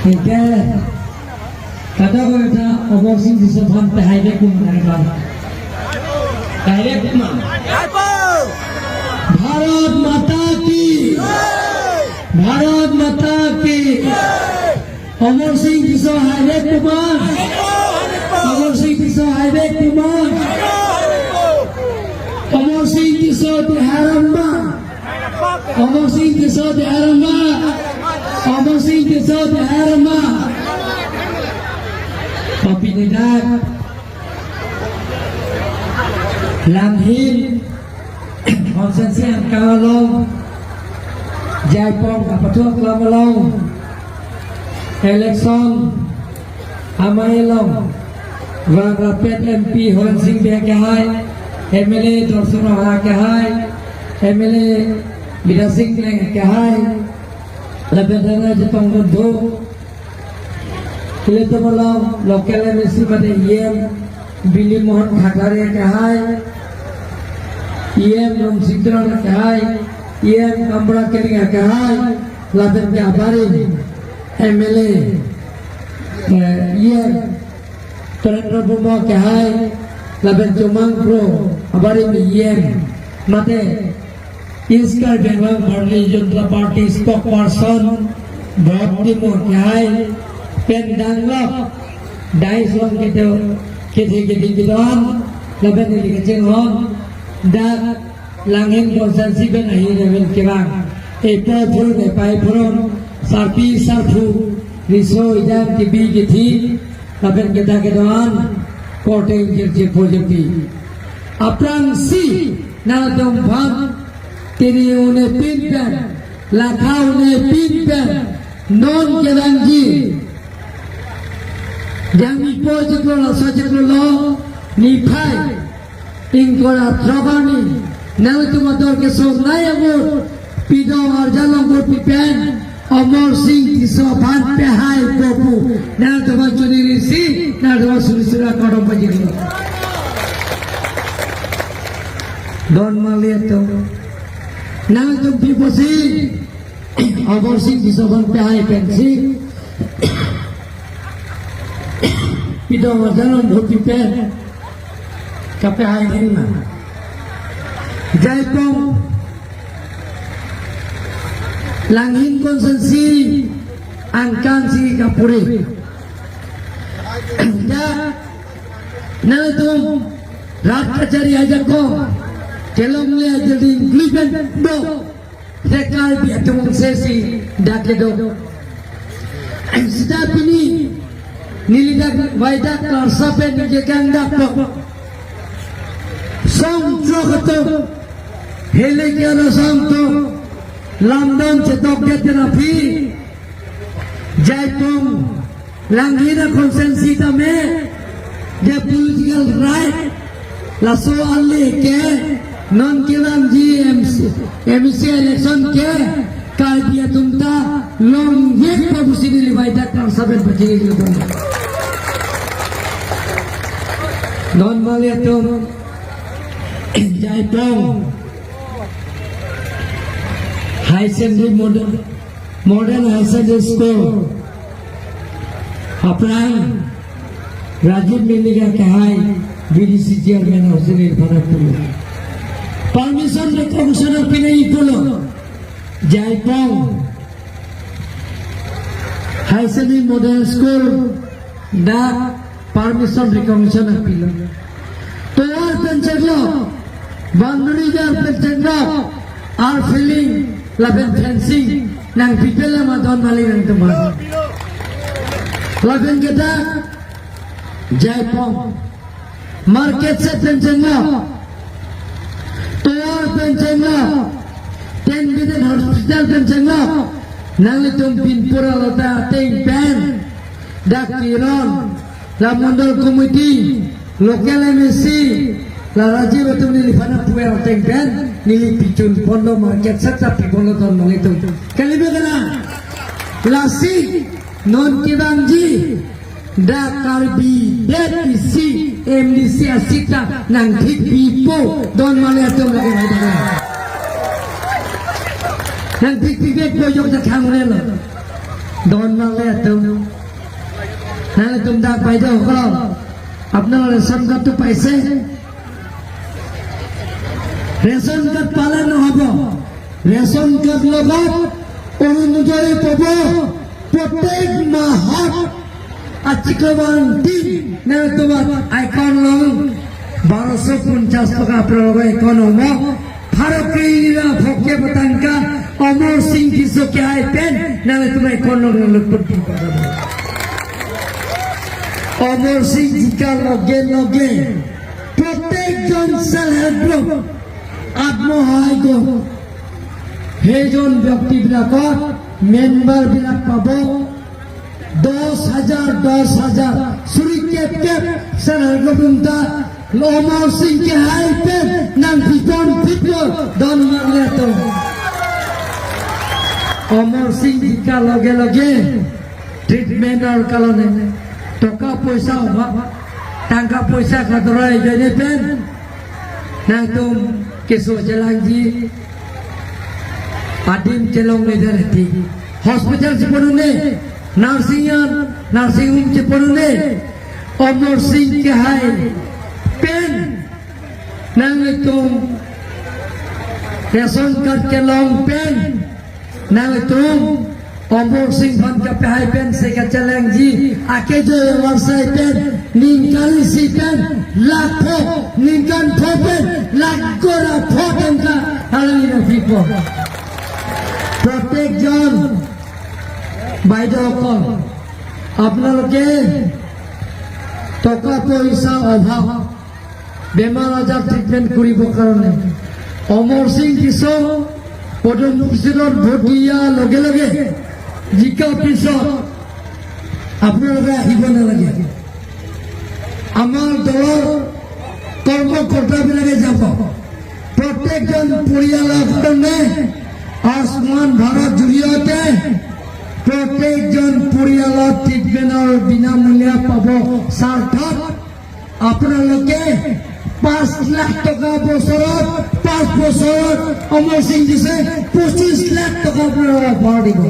Ike kata ko ita aborsin di sepan tehai kum nariban. Tehai kum. Bharat माता की भारत माता की अमर सिंह किशोर highway Kumar Amar Singh Kishore highway Kumar Amar Singh Kishore तिहारम्बा Amar Singh Kishore तिहारम्बा Amar Singh Kishore तिहारम्बा Kopi Nidak Langhin Konsensi Angkalong Jaipong Apatuak Lamalong Election Amailong Vang Rapet MP Hon Sing Bia Kahai MLA Dorsun Roha Kahai MLA Bida Sing Leng Kahai Labedana Jepang Bundu Kili tu malam lokal MC pada IM Billy Mohan Khagare Kahai IM Rom Sidron Kahai IM Kambra Kering Kahai Laben Kabari MLA IM Terendra Buma Kahai Laben Jomang Pro Abari IM Mate Iskar Bengal Bharatiya Janata Party spokesperson Bharati Mo Kahai Pendang lok, dai suam kita kidon, laban ini kecilon, dak langin konsensi ben akhirnya ben kirang, purun purun, sarpi sarpu, riso idam tibi giti, laban kita kidon, kote injil projecti. Apran si naladom bham, tiri une pinpen, lakha une pinpen, non kedanji. Jangan pojoklah sajalah nifai tinggal teragani nalu tu motor kesor naya bor pido arjalang bor pipen Amar Singh Kisopan pehai popu nalu tu bacuni risi nalu tu surisura kadam bajiri don maliat tu nalu tu piposi Amar Singh Kisopan pehai pensi Pido marjalan bhoti pen kape hai hirna Jaipong langhin konsensi angkan si kapuri ya naltum rat kachari aja ko kelong le jadi gliben do rekal bi atum sesi dakle do sida pini Nilidak waidak larsapen ngekandak to Som trokato hele kiara som to London cetok geterapi Jaipong langhina konsensi tame de political right la soal ke non kiram MC election ke kal dia tumta long yek pabusini waidak larsapen bachini gitu Non maliatum Jaipong High Secondary Modern High Secondary School Apran Rajiv Miliga Kahai BDC Chairman Hossein Bharatpur Permission Recognition of Pinay Pulo Jaipong High Secondary Modern School Da Permission recognition appeal. Tower pencheglo, boundary jar pencheglo, are filling, laben fencing, nang people madon mali nang teman. Laben kita, Jaipong, market se pencheglo, tower pencheglo, 10 bidden hospital pencheglo, nang litum pinpura lota ting pen, dak kiron. La Mandal Committee, local MSC, la Rajiv Atum Nilifana Puer Tengpen, Nili Pichun Pondo Market Sata Pipoloton Molito. Kalibagana, La Si, Non Kibanji, Da Karbi, DPC, MDC Asita, Nang Pipo, Don Maliatum Lagana. Nang Pipi Poyok the Camerella. ধনমালে তুম দা বাইদেউসকল আপোনাৰ ration কাৰ্ডটো পাইছে ration card পালে নহ'ব ration card লগত অৰুণোদয় পাব প্ৰত্যেক মাহত আজীৱন দিন তোমাৰ আইকন লং 1250 টকা আপোনালোকৰ আইকন হ'ব ভাৰতীয় ভোগে বটাংকা অমৰ সিং কিসকে আই পেন নালে তোমায় কোন লোক অমৰ সিং জিকা লগে লগে প্ৰত্যেকজন সেলফ হেল্প গ্ৰুপ আত্মসহায়ক গোট সেইজন ব্যক্তিবিলাকক মেম্বাৰ বিলাক পাব 10,000 সুৰিকেট কেপ সেলফ হেল্প গ্ৰুপ অমৰ সিং কে আই পেন নাম ভিতন ভিতৰ দন মাৰলে তো অমৰ সিং জিকা লগে লগে ট্ৰিটমেন্টৰ কাৰণে টকা পয়সা অভাৱ টাকা পয়সা খতৰাই জনে পেন না তুম কেসো জেলাংজি আদিম চেলং লেদাৰ থি হসপিটাল से पढ़ने नर्सिंग होम से पढ़ने অমৰ সিং के हाय पेन नाले तुम रेशन कार्ड के लॉन्ग पेन नाले तुम অমৰ সিং फंड का पेहाई पेन से का चलेंग जी आके जो वर्षाई पेन निकाली सी पेन लाखों निकान फोपेन लाखों फोपेन का हालनी रफी को प्रत्येक जन বাইদেউসকল আপোনালোকে টকা পয়সা অভাৱ বেমাৰ আজাৰ ট্ৰিটমেণ্ট কৰিবৰ কাৰণে অমৰ সিং কিশোৰ পদম ভূষণত ভোট দিয়াৰ লগে লগে জিকাৰ পিছত আপোনালোকে আহিব নালাগে আমাৰ দলৰ কৰ্মকৰ্তাবিলাকে যাব প্ৰত্যেকজন পৰিয়ালৰ কাৰণে আয়ুষ্মান ভাৰত জৰিয়তে প্ৰত্যেকজন পৰিয়ালৰ ট্ৰিটমেণ্টৰ বিনামূলীয়া পাব স্বাৰ্থত আপোনালোকে 5 লাখ টকা বছৰত 5 বছৰত অমৰ সিং দিছে 25 লাখ টকা আপোনালোকে ভৰ দিব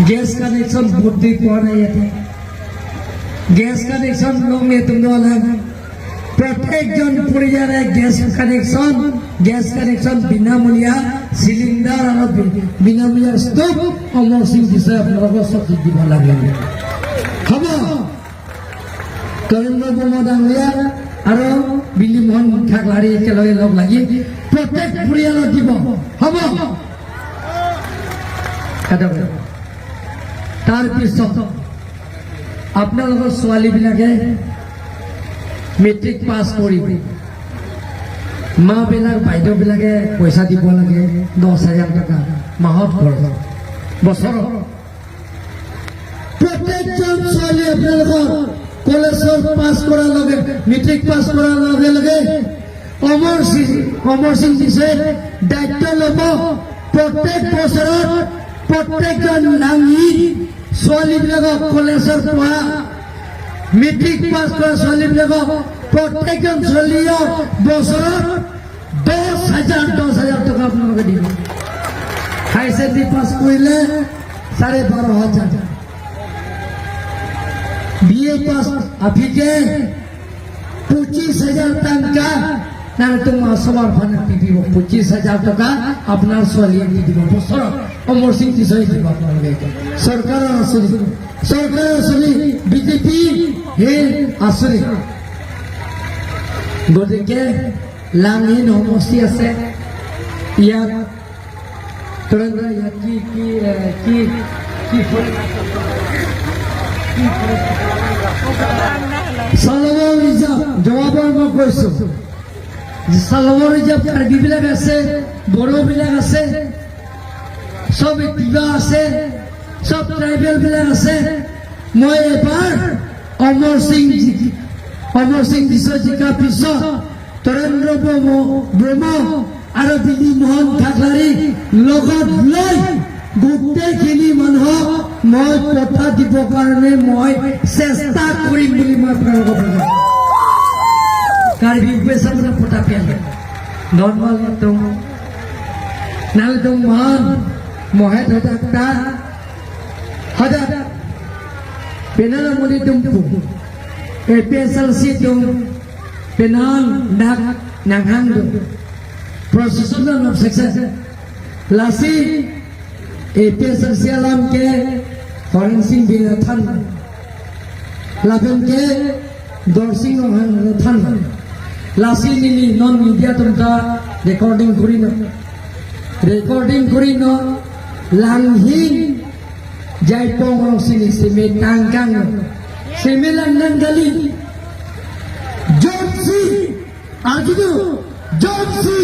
গেছ কানেকশ্যন ভোট দি পোৱা নাই ইয়াতে গেছ কানেকশ্যন লওঁগে তোমালোকে প্ৰত্যেকজন পৰিয়ালে গেছ কানেকশ্যন বিনামূলীয়া সিলিণ্ডাৰ আৰু বিনামূলীয়া ষ্টভ অমৰ সিং দিছে আপোনালোকৰ চকীত দিব লাগে হ'ব কৰেন্দ্ৰ বৰ্মা ডাঙৰীয়া আৰু বিলি মোহন ঠাকলাৰী একেলগে লগ লাগি প্ৰত্যেক পৰিয়ালত দিব হ'ব তাৰপিছত আপোনালোকৰ ছোৱালীবিলাকে মেট্ৰিক পাছ কৰিব মাবিলাক বাইদেউবিলাকে পইচা দিব লাগে 10,000 টকা মাহত খৰচ বছৰত প্ৰত্যেকজন ছোৱালী আপোনালোকৰ কলেজত পাছ কৰাৰ লগে মেট্ৰিক পাছ কৰাৰ লগে লগে অমৰ সিং দিছে দায়িত্ব ল'ব প্ৰত্যেক বছৰত প্ৰত্যেকজন নাঙী ছোৱালীবিলাকক কলেজত পঢ়া মেট্ৰিক পাস কৰা ছোৱালীবিলাকক প্ৰত্যেকজন ছোৱালীয়ে বছৰত 10,000 টকা আপোনালোকে দিব হাই সেকেন্ডাৰি পাস কৰিলে 12,500 বিএ পাস আফিকে 25,000 টাকা না তোমাৰ সবাৰ ফান্ড দিব 25,000 টাকা আপনাৰ ছোৱালীয়ে দিব বছৰত অমৰ সিং দিছই দিব আপোনালোকে সৰকাৰেৰ আঁচনি বিজেপি হে আঁচনি গতিকে লাঙি সমষ্টি আছে ইয়াত তোৰেন্দ্ৰ ইয়াত কি সালমৰ ৰিজাৰ্ভ জৱাবৰ মই কৈছো সালমৰ ৰিজাৰ্ভ কাৰ্বিবিলাক আছে বড়োবিলাক আছে সব কিবা আছে সব ট্ৰাইবেল বিলাক আছে মই এবাৰ অমৰ সিং জিকাৰ পিছত তোৰেন্দ্ৰ বৰ্মা আৰু বিলি মোহন ঠাকলাৰী লগত লৈ গোটেইখিনি মানুহক মই কথা দিবৰ কাৰণে মই চেষ্টা কৰিম বুলি মই আপোনালোকক কৈছো কাৰ্বি পেছাবলে পটা পেলে নৰ্মাল তুম নালে তুম মহান Mahesh ডাক্তাৰ Ada penala muli tumpu pesal situng penal nak nanghang proses of success lasi pesal sialam ke forensik bila than labem ke dorsing orang than lasi nili non media tumka recording kurino langhin jai pong sini simi tangkang simi landan gali Johnsi arjudu Johnsi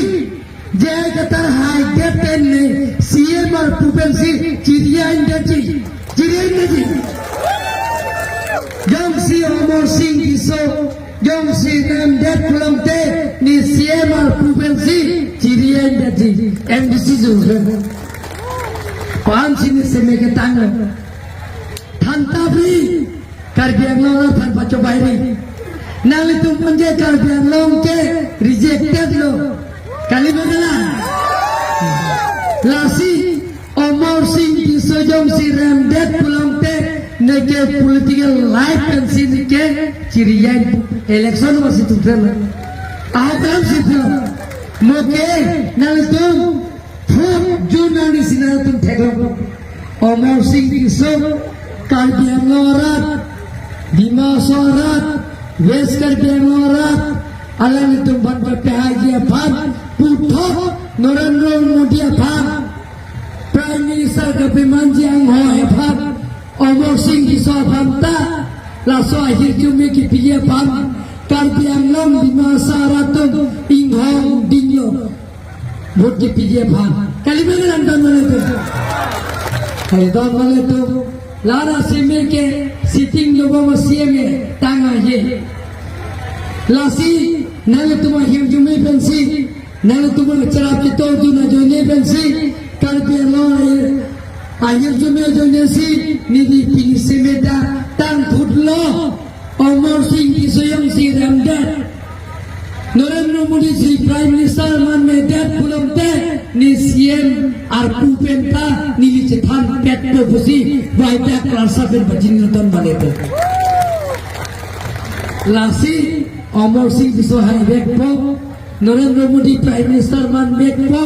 jai kata hai deten ne CM और पुपेंसी चिड़िया industry Johnsi Omar Singh Kiso Johnsi Ramdet Pulamte ni CM और पुपेंसी चिड़िया industry MDC जो पांच sini semi ke tangan thanta bhi Karbi Anglong than pacho bairi nang itu punje Karbi Anglong ke rejected lo kali badala lasi Omar Singh Kiso Johnsi Ramdet Pulamte neke political life kan sini ke ciriya election masih tulen aham situ moke nang itu Junani sinatun theglo Omar Singh Kiso Karbi Anglong Bima Sorat West Karbi Anglong alam itu buat haji apa puto Narendra Modi apa Prime Minister Kapi Manji Angho apa Omar Singh Kiso apa laso akhir cumi kipi apa Karbi Anglong Bima Sorat Inghong Dinyo vote के पीछे भाग कल में London वाले तो Lara सिमिर के sitting लोगों में CM में टांगा ये लासी नले तुम्हारे हिमजुमे पेंसी नले तुम्हारे चराप की तोड़ दूना जो ने पेंसी कर पे लो आयर जुमे जो ने सी निधि पिनिसे में टांग फुट लो Omar Singh Kiso yang si Ramdet Narendra Modi si Prime Minister man में डेट पुलमते नि CM और पुपेंता नीली चेतान पेट पे फुसी वाइटा क्लासा पे बजिंगतन बने थे लासी Omar Singh Kiso hai bekpo Narendra Modi Prime Minister man bekpo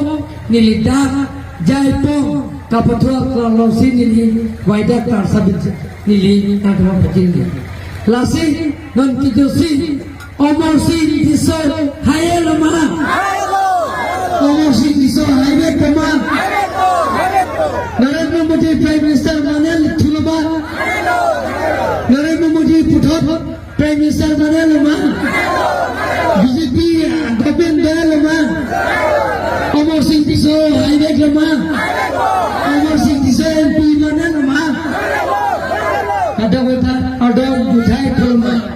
नीली डाक जाय po kapatua klalosi नीली वाइटा क्लासा पे नीली नागरा बजिंगे लासी non kijosi Omar Singh Kiso hai lama Omar Singh Kiso hai bekma Narendra Modi Prime Minister manel thulama Narendra Modi puthot Prime Minister manel lama BJP government lama Omar Singh Kiso hai bekma Omar Singh Kiso MP manel lama ada buthai thulama